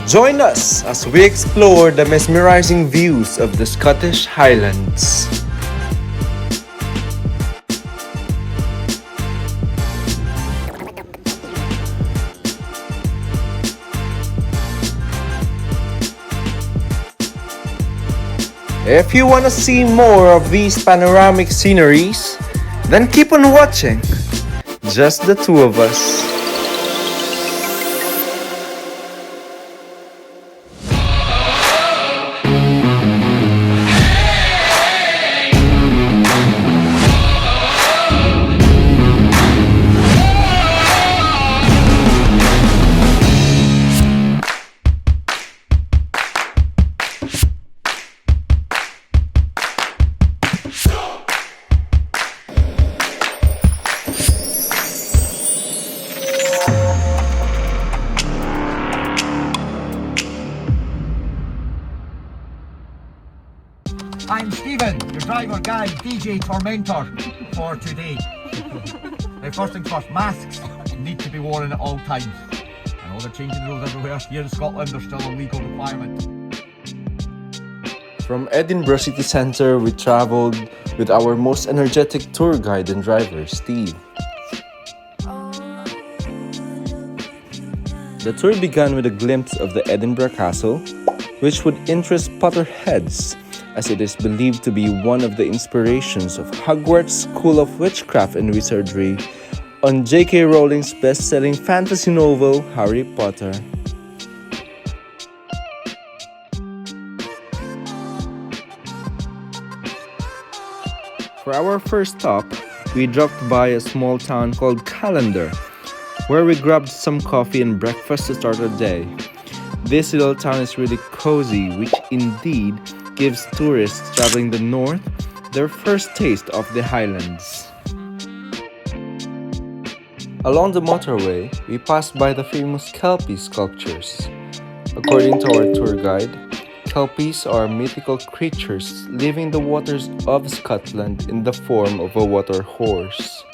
Join us as we explore the mesmerizing views of the Scottish Highlands. If you want to see more of these panoramic sceneries, then keep on watching. Just the two of us. I'm Stephen, your driver, guide, DJ, tormentor for today. Now, first things first, masks need to be worn at all times. I know they're changing the rules everywhere. Here in Scotland, they're still a legal requirement. From Edinburgh city centre, we travelled with our most energetic tour guide and driver, Steve. The tour began with a glimpse of the Edinburgh Castle, which would interest Potterheads, as it is believed to be one of the inspirations of Hogwarts School of Witchcraft and Wizardry on J.K. Rowling's best-selling fantasy novel, Harry Potter. For our first stop, we dropped by a small town called Callander, where we grabbed some coffee and breakfast to start our day. This little town is really cozy, which indeed gives tourists traveling the north their first taste of the Highlands. Along the motorway, we passed by the famous Kelpie sculptures. According to our tour guide, Kelpies are mythical creatures living in the waters of Scotland in the form of a water horse.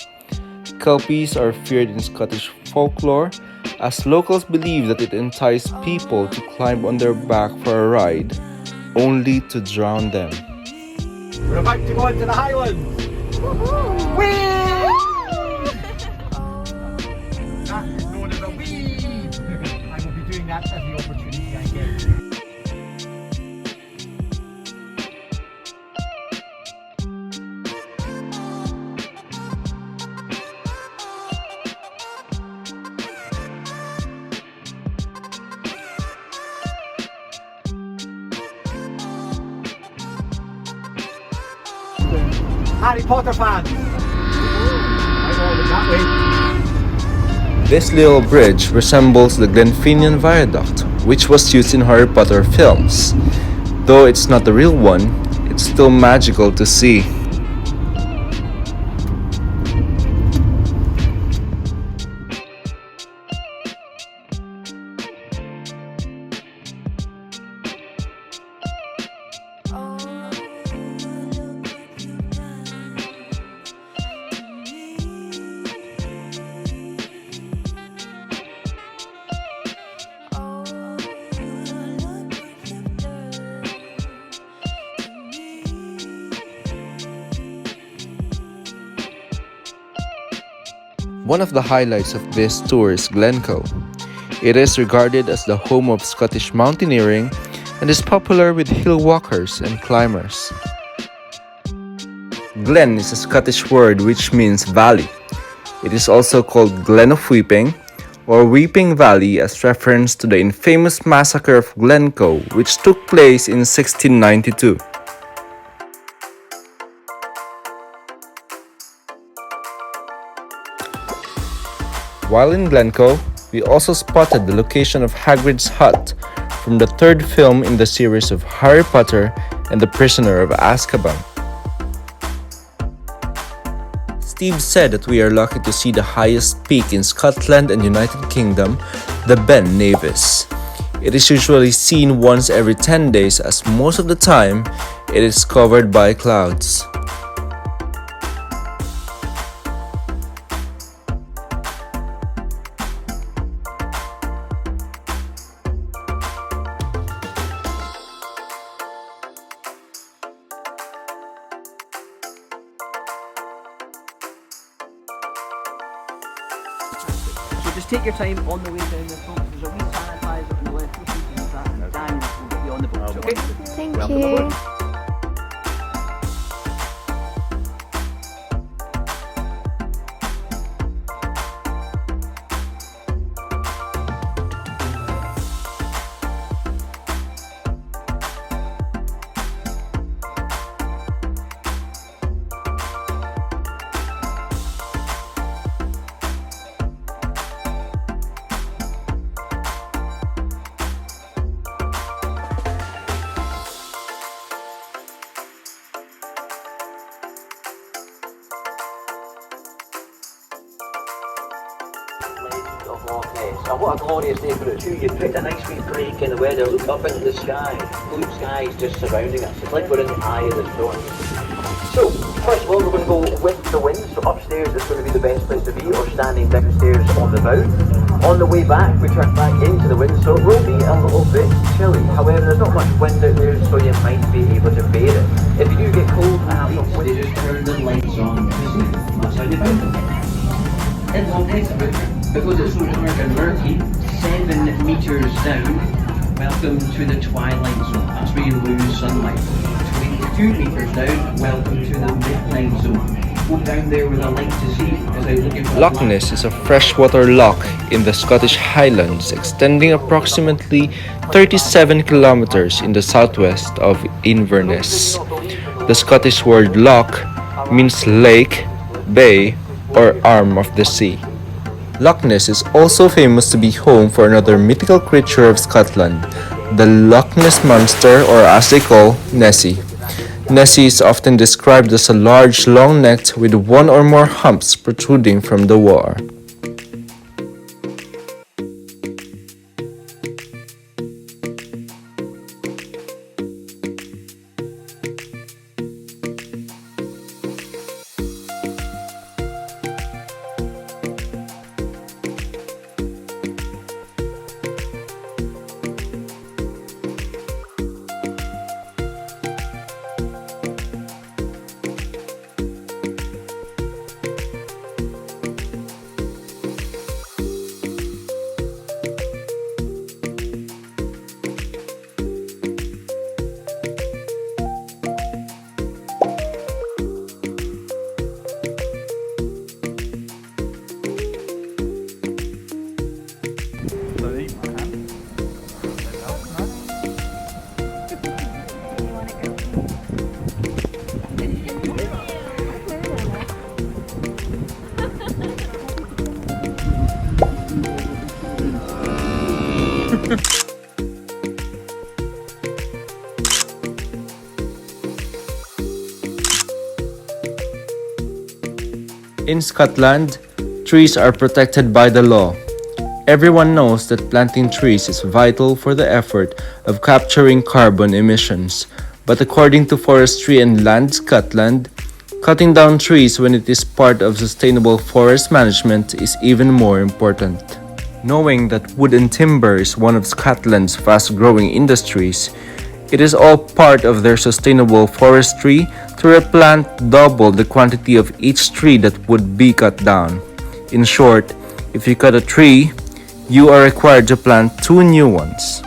Kelpies are feared in Scottish folklore, as locals believe that it enticed people to climb on their back for a ride, only to drown them. We're about to go into the Highlands! Whee! That is known as a wee! I will be doing that every opportunity I get. Harry Potter fans! I know it that way. This little bridge resembles the Glen Viaduct, which was used in Harry Potter films. Though it's not the real one, it's still magical to see. One of the highlights of this tour is Glencoe. It is regarded as the home of Scottish mountaineering and is popular with hill walkers and climbers. Glen is a Scottish word which means valley. It is also called Glen of Weeping or Weeping Valley as reference to the infamous massacre of Glencoe, which took place in 1692. While in Glencoe, we also spotted the location of Hagrid's hut from the third film in the series of Harry Potter and the Prisoner of Azkaban. Steve said that we are lucky to see the highest peak in Scotland and United Kingdom, the Ben Nevis. It is usually seen once every 10 days as most of the time it is covered by clouds. So just take your time on the way down the boat. There's a wee sanitizer on the left. Which you can use that, and Daniel will get you on the boat. Okay? Thank Welcome you. aboard. Of Loch Ness. And what a glorious day for it too. You picked a nice wee break in the weather, look up into the sky. Blue skies just surrounding us. It's like we're in the eye of the storm. So, first of all, we're going to go with the wind. So upstairs is going to be the best place to be, or standing downstairs on the bow. On the way back, we turn back into the wind, so it will be a little bit chilly. However, there's not much wind out there, so you might be able to bear it. If you do get cold, they just turn the lights on. That's how they found them. In Loch Ness, because it's so dark and murky, 7 metres down, welcome to the twilight zone. That's where you lose sunlight. 22 metres down, welcome to the midnight zone. Go down there with a light to see, as I look at Loch Ness is a freshwater loch in the Scottish Highlands, extending approximately 37 kilometers in the southwest of Inverness. The Scottish word loch means lake, bay, or arm of the sea. Loch Ness is also famous to be home for another mythical creature of Scotland, the Loch Ness Monster, or as they call, Nessie. Nessie is often described as a large, long neck with one or more humps protruding from the water. In Scotland, trees are protected by the law. Everyone knows that planting trees is vital for the effort of capturing carbon emissions. But according to Forestry and Land Scotland, cutting down trees when it is part of sustainable forest management is even more important. Knowing that wood and timber is one of Scotland's fast-growing industries, it is all part of their sustainable forestry to replant double the quantity of each tree that would be cut down. In short, if you cut a tree, you are required to plant 2 new ones.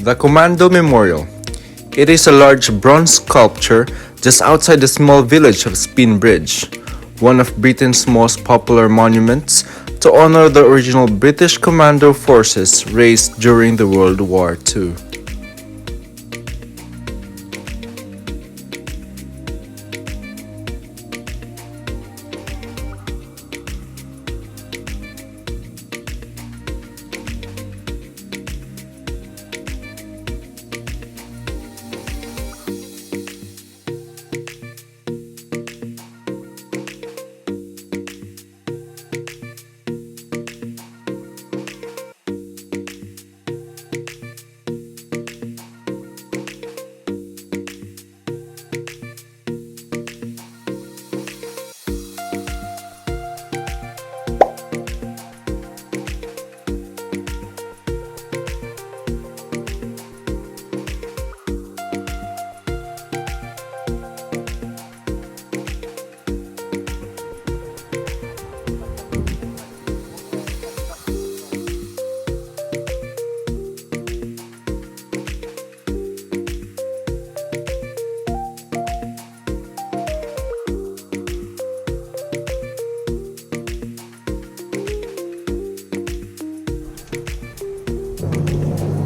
The Commando Memorial. It is a large bronze sculpture just outside the small village of Spinbridge, one of Britain's most popular monuments to honor the original British Commando forces raised during the World War II.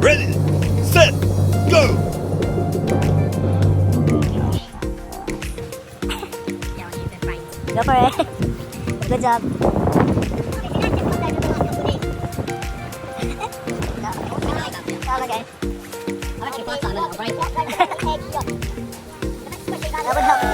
Ready, set, go! Go for it. Good job. Okay. That would help too.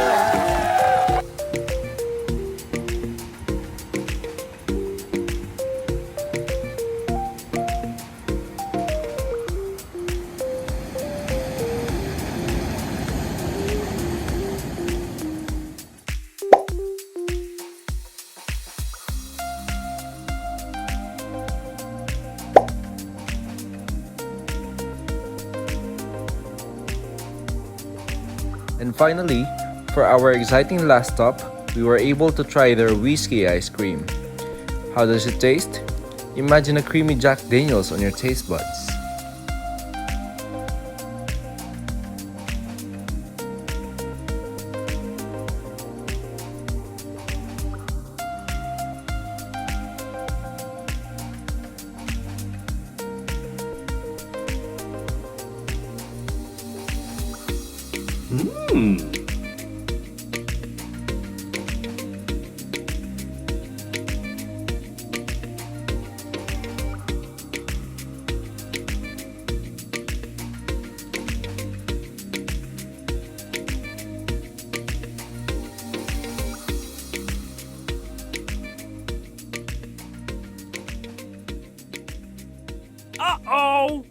And finally, for our exciting last stop, we were able to try their whiskey ice cream. How does it taste? Imagine a creamy Jack Daniels on your taste buds. Uh-oh!